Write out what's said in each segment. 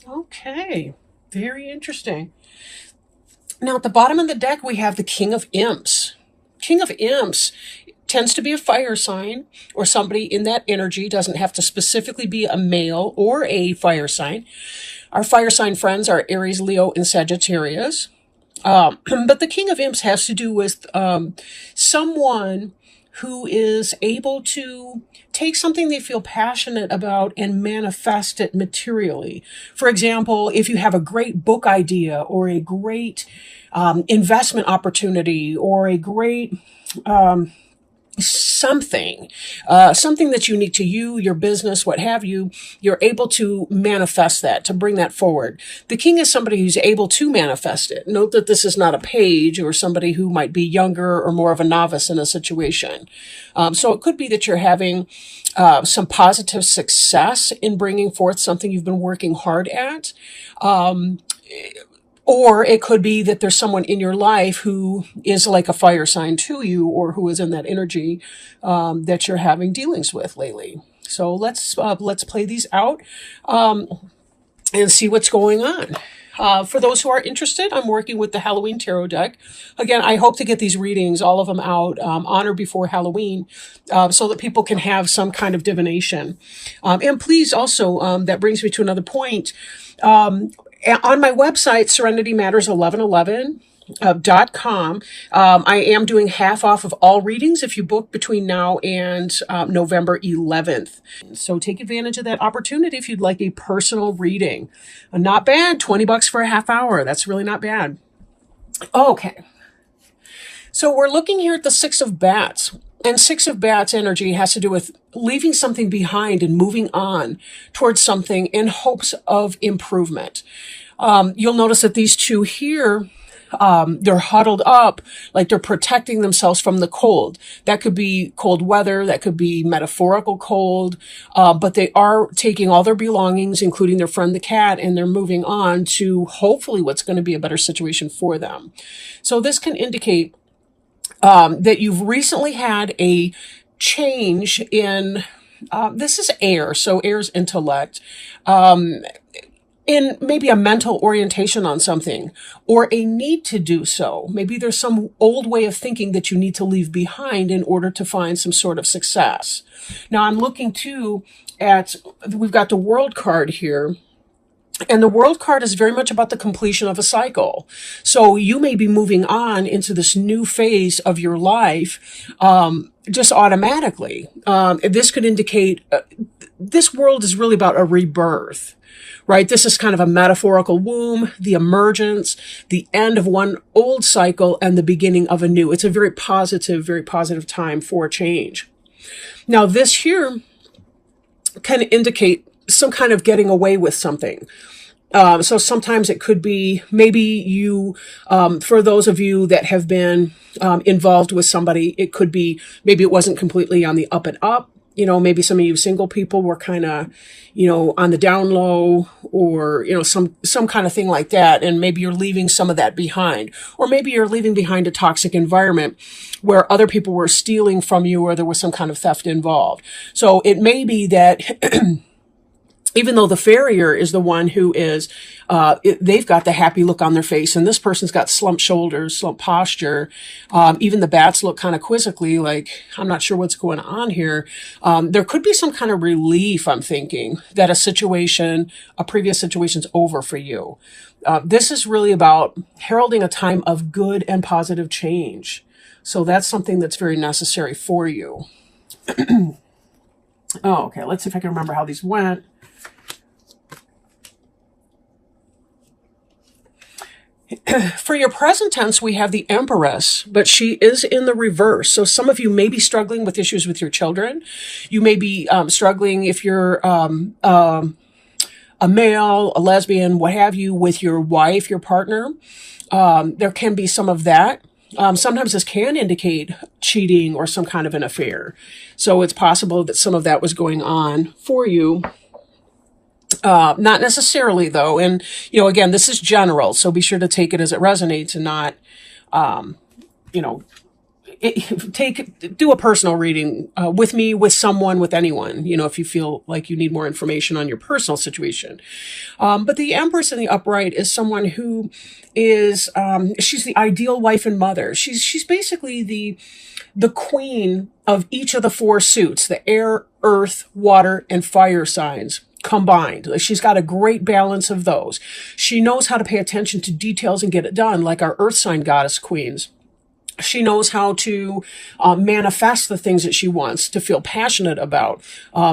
Okay. Very interesting. Now, at the bottom of the deck, we have the King of Imps. King of Imps tends to be a fire sign or somebody in that energy, doesn't have to specifically be a male or a fire sign. Our fire sign friends are Aries, Leo, and Sagittarius. But the King of Imps has to do with someone who is able to take something they feel passionate about and manifest it materially. For example, if you have a great book idea or a great investment opportunity or a great something, something that's unique to you, your business, what have you, you're able to manifest that, to bring that forward. The king is somebody who's able to manifest it. Note that this is not a page or somebody who might be younger or more of a novice in a situation. So it could be that you're having some positive success in bringing forth something you've been working hard at. Or it could be that there's someone in your life who is like a fire sign to you, or who is in that energy that you're having dealings with lately. So let's play these out and see what's going on. For those who are interested, I'm working with the Halloween Tarot deck. Again, I hope to get these readings, all of them out on or before Halloween, so that people can have some kind of divination. And please also, that brings me to another point. On my website, serenitymatters1111.com, I am doing half off of all readings if you book between now and November 11th. So take advantage of that opportunity if you'd like a personal reading. Not bad, $20 for a half hour. That's really not bad. Okay. So we're looking here at the Six of Bats. And Six of Bats energy has to do with leaving something behind and moving on towards something in hopes of improvement. You'll notice that these two here, they're huddled up, like they're protecting themselves from the cold. That could be cold weather, that could be metaphorical cold, but they are taking all their belongings, including their friend the cat, and they're moving on to hopefully what's going to be a better situation for them. So this can indicate that you've recently had a change in, this is air, so air's intellect, in maybe a mental orientation on something or a need to do so. Maybe there's some old way of thinking that you need to leave behind in order to find some sort of success. Now I'm looking too at, we've got the World card here. And the World card is very much about the completion of a cycle. So you may be moving on into this new phase of your life just automatically. This could indicate this world is really about a rebirth, right? This is kind of a metaphorical womb, the emergence, the end of one old cycle and the beginning of a new. It's a very positive time for change. Now this here can indicate some kind of getting away with something. So sometimes it could be maybe you, for those of you that have been involved with somebody, it could be maybe it wasn't completely on the up and up. You know, maybe some of you single people were kind of, you know, on the down low, or, you know, some kind of thing like that. And maybe you're leaving some of that behind, or maybe you're leaving behind a toxic environment where other people were stealing from you, or there was some kind of theft involved. So it may be that even though the farrier is the one who is, they've got the happy look on their face, and this person's got slumped shoulders, slumped posture. Even the bats look kind of quizzically, like, I'm not sure what's going on here. There could be some kind of relief, I'm thinking, that a previous situation's over for you. This is really about heralding a time of good and positive change. So that's something that's very necessary for you. Oh, okay, let's see if I can remember how these went. For your present tense, we have the Empress, but she is in the reverse. So some of you may be struggling with issues with your children. You may be struggling if you're a male, a lesbian, what have you, with your wife, your partner. There can be some of that. Sometimes this can indicate cheating or some kind of an affair. So it's possible that some of that was going on for you. Not necessarily though. And, you know, again, this is general, so be sure to take it as it resonates and not, you know, do a personal reading with me, with someone, with anyone, if you feel like you need more information on your personal situation. But the Empress in the upright is someone who is, she's the ideal wife and mother. She's basically the queen of each of the four suits, the air, earth, water, and fire signs combined. She's got a great balance of those. She knows how to pay attention to details and get it done, like our earth sign goddess queens. She knows how to manifest the things that she wants to feel passionate about.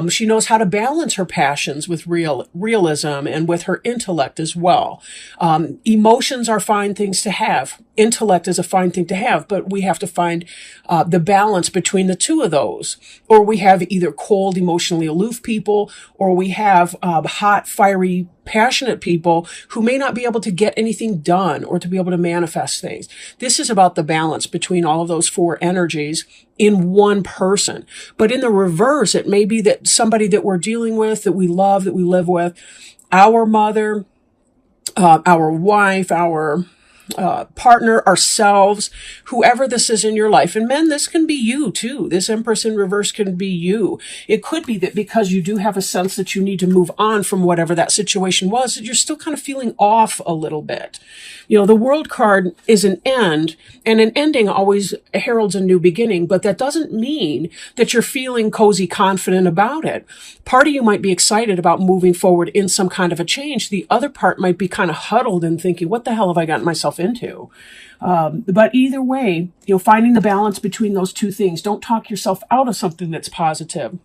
She knows how to balance her passions with realism and with her intellect as well. Emotions are fine things to have. Intellect is a fine thing to have, but we have to find the balance between the two of those. Or we have either cold, emotionally aloof people, or we have hot, fiery, passionate people who may not be able to get anything done or to be able to manifest things. This is about the balance between all of those four energies in one person. But in the reverse, it may be that somebody that we're dealing with, that we love, that we live with, our mother, our wife, our partner, ourselves, whoever this is in your life. And men, this can be you too. This Empress in reverse can be you. It could be that because you do have a sense that you need to move on from whatever that situation was, that you're still kind of feeling off a little bit. The World card is an end, and an ending always heralds a new beginning, but that doesn't mean that you're feeling cozy, confident about it. Part of you might be excited about moving forward in some kind of a change. The other part might be kind of huddled and thinking, what the hell have I gotten myself into? But either way, finding the balance between those two things. Don't talk yourself out of something that's positive.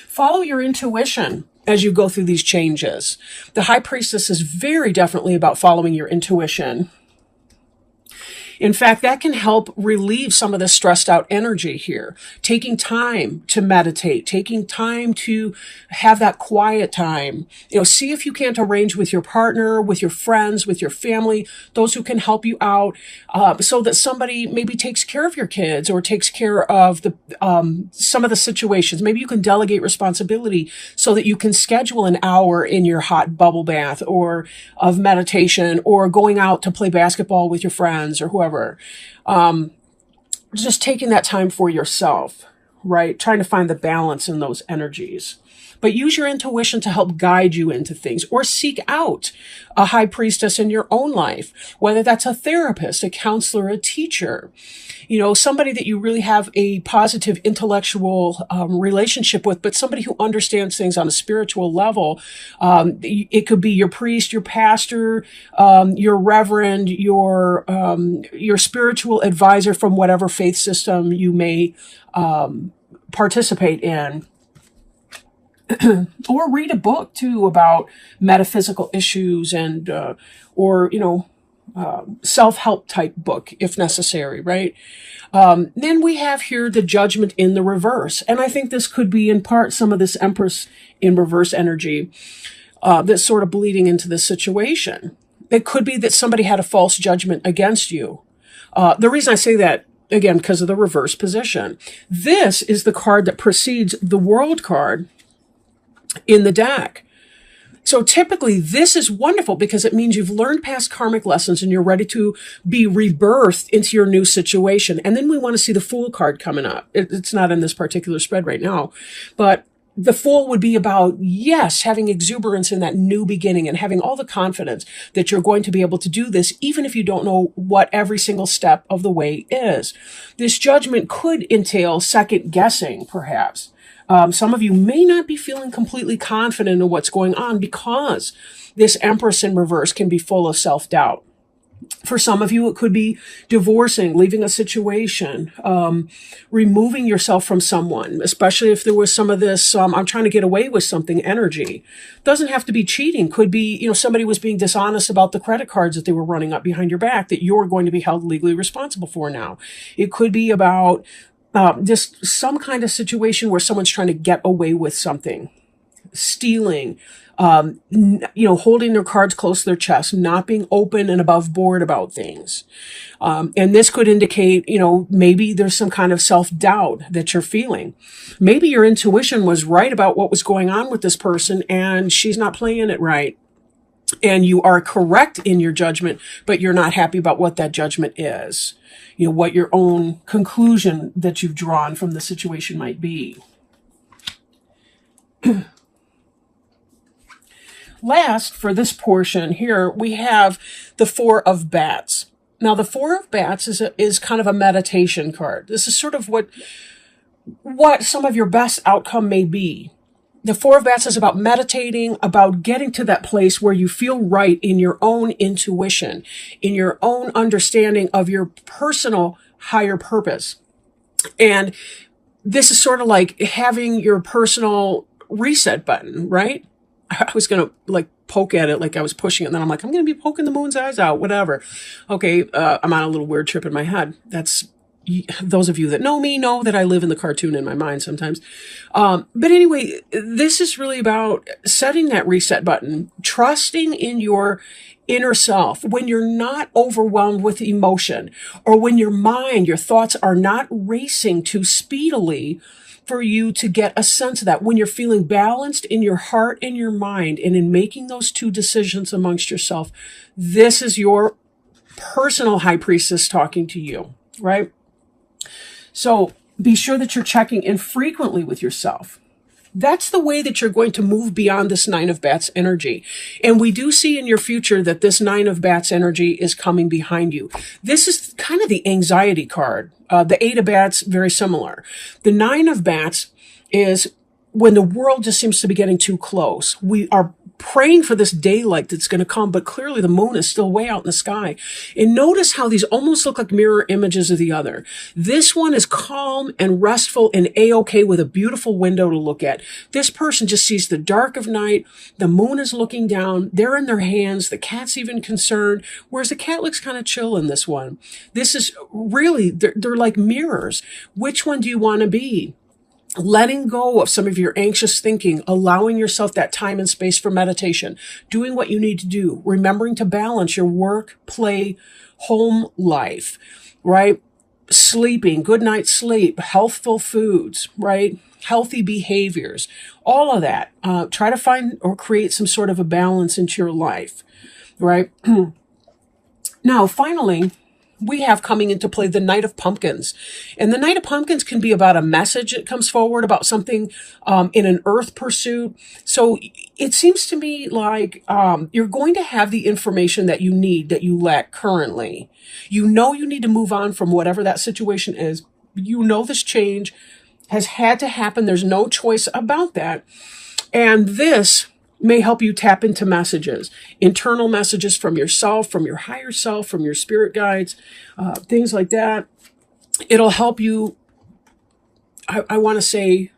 Follow your intuition as you go through these changes. The High Priestess is very definitely about following your intuition. In fact, that can help relieve some of the stressed out energy here. Taking time to meditate, taking time to have that quiet time. See if you can't arrange with your partner, with your friends, with your family, those who can help you out, so that somebody maybe takes care of your kids or takes care of some of the situations. Maybe you can delegate responsibility so that you can schedule an hour in your hot bubble bath or of meditation or going out to play basketball with your friends or whoever. Just taking that time for yourself, right? Trying to find the balance in those energies. But use your intuition to help guide you into things, or seek out a high priestess in your own life, whether that's a therapist, a counselor, a teacher, somebody that you really have a positive intellectual relationship with, but somebody who understands things on a spiritual level. It could be your priest, your pastor, your reverend, your spiritual advisor from whatever faith system you may participate in. Or read a book too about metaphysical issues and self-help type book if necessary, right? Then we have here the Judgment in the reverse, and I think this could be in part some of this Empress in reverse energy that's sort of bleeding into this situation. It could be that somebody had a false judgment against you. The reason I say that, again, because of the reverse position. This is the card that precedes the World card in the deck. So typically this is wonderful because it means you've learned past karmic lessons and you're ready to be rebirthed into your new situation. And then we want to see the Fool card coming up. It's not in this particular spread right now, but the Fool would be about, yes, having exuberance in that new beginning and having all the confidence that you're going to be able to do this, even if you don't know what every single step of the way is. This judgment could entail second guessing, perhaps. Some of you may not be feeling completely confident in what's going on because this Empress in reverse can be full of self-doubt. For some of you, it could be divorcing, leaving a situation, removing yourself from someone, especially if there was some of this, I'm trying to get away with something energy. Doesn't have to be cheating. Could be, somebody was being dishonest about the credit cards that they were running up behind your back that you're going to be held legally responsible for now. It could be about just some kind of situation where someone's trying to get away with something, stealing, holding their cards close to their chest, not being open and above board about things. And this could indicate, maybe there's some kind of self-doubt that you're feeling. Maybe your intuition was right about what was going on with this person and she's not playing it right. and you are correct in your judgment, but you're not happy about what that judgment is. You know, what your own conclusion that you've drawn from the situation might be. Last, for this portion here, we have the Four of Bats. Now, the Four of Bats is kind of a meditation card. This is sort of what some of your best outcome may be. The Four of Bats is about meditating, about getting to that place where you feel right in your own intuition, in your own understanding of your personal higher purpose. And this is sort of like having your personal reset button, right? I was going to like poke at it like I was pushing it. And then I'm like, I'm going to be poking the moon's eyes out, whatever. Okay, I'm on a little weird trip in my head. Those of you that know me know that I live in the cartoon in my mind sometimes. But anyway, this is really about setting that reset button, trusting in your inner self when you're not overwhelmed with emotion, or when your mind, your thoughts are not racing too speedily for you to get a sense of that. When you're feeling balanced in your heart and your mind, and in making those two decisions amongst yourself, this is your personal high priestess talking to you, right? So be sure that you're checking in frequently with yourself. That's the way that you're going to move beyond this Nine of Bats energy. And we do see in your future that this Nine of Bats energy is coming behind you. This is kind of the anxiety card. The Eight of Bats, very similar. The Nine of Bats is when the world just seems to be getting too close. We are praying for this daylight that's going to come, but clearly the moon is still way out in the sky. And notice how these almost look like mirror images of the other. This one is calm and restful and a-okay with a beautiful window to look at. This person just sees the dark of night. The moon is looking down. They're in their hands. The cat's even concerned, whereas the cat looks kind of chill in this one. This is really, they're like mirrors. Which one do you want to be? Letting go of some of your anxious thinking, allowing yourself that time and space for meditation, doing what you need to do, remembering to balance your work, play, home life, right? Sleeping, good night's sleep, healthful foods, right? Healthy behaviors, all of that. Try to find or create some sort of a balance into your life, right? Now, finally, we have coming into play the Knight of Pumpkins. And the Knight of Pumpkins can be about a message that comes forward about something in an earth pursuit. So it seems to me like you're going to have the information that you need, that you lack currently. You know you need to move on from whatever that situation is. You know this change has had to happen. There's no choice about that. And this may help you tap into messages, internal messages from yourself, from your higher self, from your spirit guides, things like that. It'll help you, I want to say,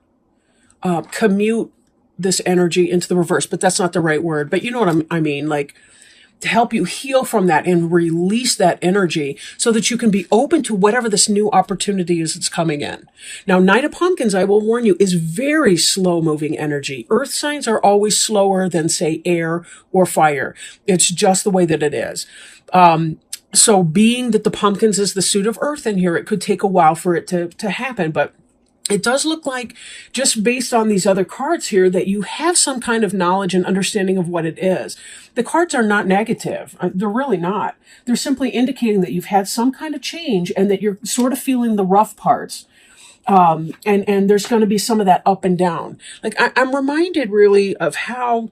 commute this energy into the reverse, but that's not the right word. But you know what I mean, like to help you heal from that and release that energy so that you can be open to whatever this new opportunity is that's coming in. Now, Knight of Pumpkins, I will warn you, is very slow-moving energy. Earth signs are always slower than, say, air or fire. It's just the way that it is. So being that the pumpkins is the suit of earth in here, it could take a while for it to happen, but it does look like, just based on these other cards here, that you have some kind of knowledge and understanding of what it is. The cards are not negative. They're really not. They're simply indicating that you've had some kind of change and that you're sort of feeling the rough parts. And there's going to be some of that up and down. Like I'm reminded really of how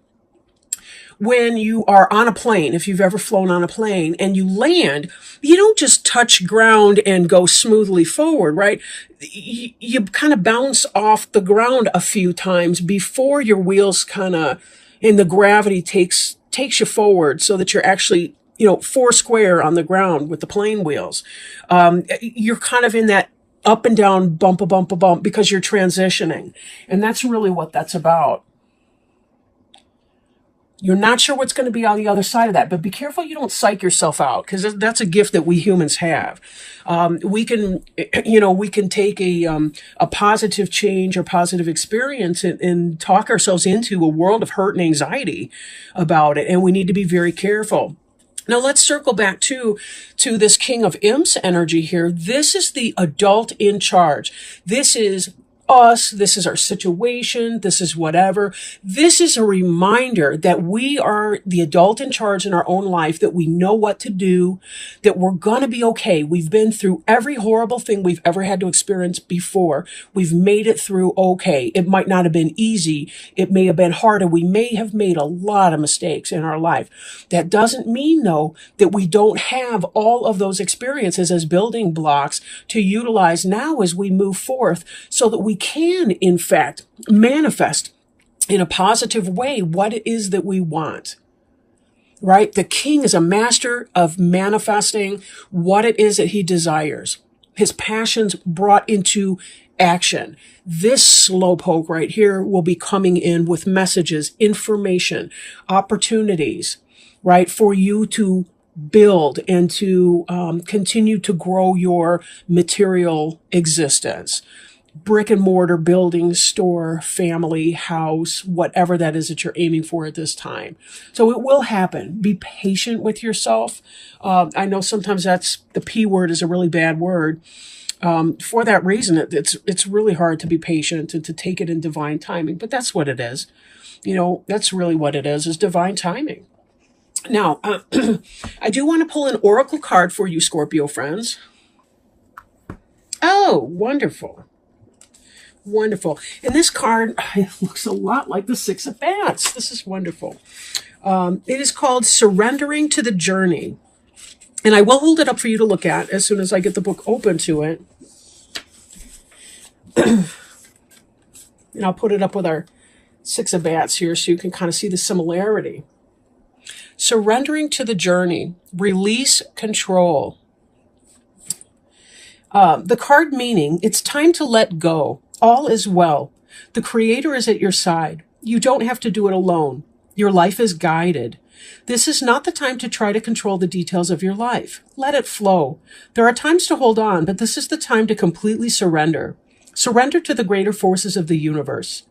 when you are on a plane, if you've ever flown on a plane and you land, you don't just touch ground and go smoothly forward, right? You kind of bounce off the ground a few times before your wheels kind of, and the gravity takes you forward so that you're actually, four square on the ground with the plane wheels. You're kind of in that up and down, bump, a bump, because you're transitioning. And that's really what that's about. You're not sure what's going to be on the other side of that, but be careful you don't psych yourself out, because that's a gift that we humans have. We can take a positive change or positive experience and talk ourselves into a world of hurt and anxiety about it, and we need to be very careful. Now let's circle back to this King of Imps energy here. This is the adult in charge. This is us. This is our situation. This is whatever. This is a reminder that we are the adult in charge in our own life, that we know what to do, that we're going to be okay. We've been through every horrible thing we've ever had to experience before. We've made it through okay. It might not have been easy. It may have been harder. We may have made a lot of mistakes in our life. That doesn't mean, though, that we don't have all of those experiences as building blocks to utilize now as we move forth, so that we can, in fact, manifest in a positive way what it is that we want. Right? The king is a master of manifesting what it is that he desires. His passions brought into action. This slowpoke right here will be coming in with messages, information, opportunities, right, for you to build and to continue to grow your material existence. Brick and mortar, building, store, family, house, whatever that is that you're aiming for at this time. So it will happen. Be patient with yourself. I know sometimes the P word is a really bad word. For that reason, it's really hard to be patient and to take it in divine timing. But that's what it is. That's really what it is divine timing. Now, I do want to pull an oracle card for you, Scorpio friends. Oh, wonderful. Wonderful. And this card looks a lot like the Six of Bats. This is wonderful. It is called Surrendering to the Journey. And I will hold it up for you to look at as soon as I get the book open to it. And I'll put it up with our Six of Bats here so you can kind of see the similarity. Surrendering to the journey. Release control. The card meaning, it's time to let go. All is well. The Creator is at your side. You don't have to do it alone. Your life is guided. This is not the time to try to control the details of your life. Let it flow. There are times to hold on, but this is the time to completely surrender. Surrender to the greater forces of the universe.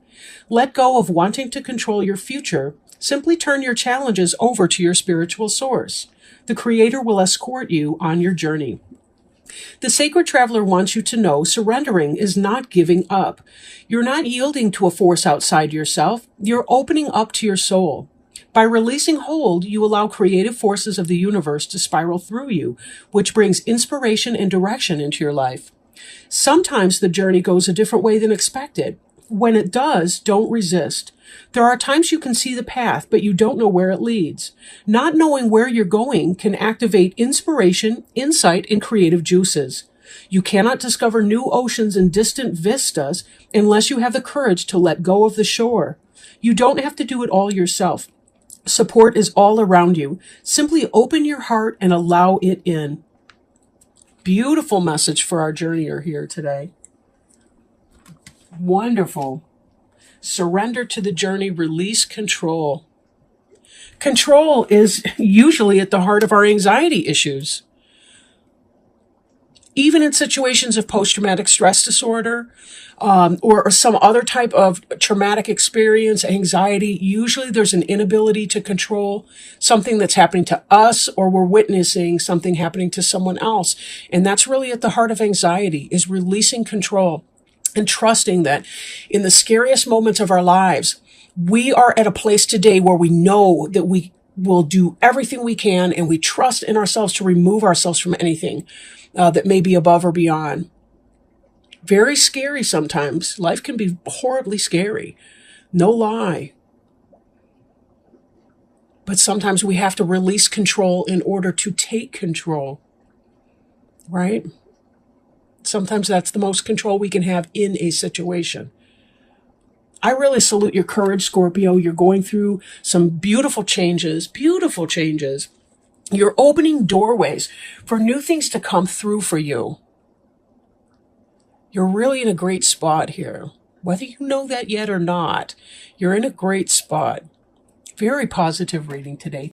Let go of wanting to control your future. Simply turn your challenges over to your spiritual source. The Creator will escort you on your journey. The sacred traveler wants you to know surrendering is not giving up. You're not yielding to a force outside yourself. You're opening up to your soul. By releasing hold, you allow creative forces of the universe to spiral through you, which brings inspiration and direction into your life. Sometimes the journey goes a different way than expected. When it does, don't resist. There are times you can see the path, but you don't know where it leads. Not knowing where you're going can activate inspiration, insight, and creative juices. You cannot discover new oceans and distant vistas unless you have the courage to let go of the shore. You don't have to do it all yourself. Support is all around you. Simply open your heart and allow it in. Beautiful message for our journeyer here today. Wonderful. Surrender to the journey, release control. Control is usually at the heart of our anxiety issues. Even in situations of post-traumatic stress disorder or some other type of traumatic experience, anxiety, usually there's an inability to control something that's happening to us, or we're witnessing something happening to someone else. And that's really at the heart of anxiety, is releasing control. And trusting that in the scariest moments of our lives, we are at a place today where we know that we will do everything we can, and we trust in ourselves to remove ourselves from anything that may be above or beyond. Very scary sometimes. Life can be horribly scary. No lie. But sometimes we have to release control in order to take control. Right? Sometimes that's the most control we can have in a situation. I really salute your courage, Scorpio. You're going through some beautiful changes, beautiful changes. You're opening doorways for new things to come through for you. You're really in a great spot here. Whether you know that yet or not, you're in a great spot. Very positive reading today.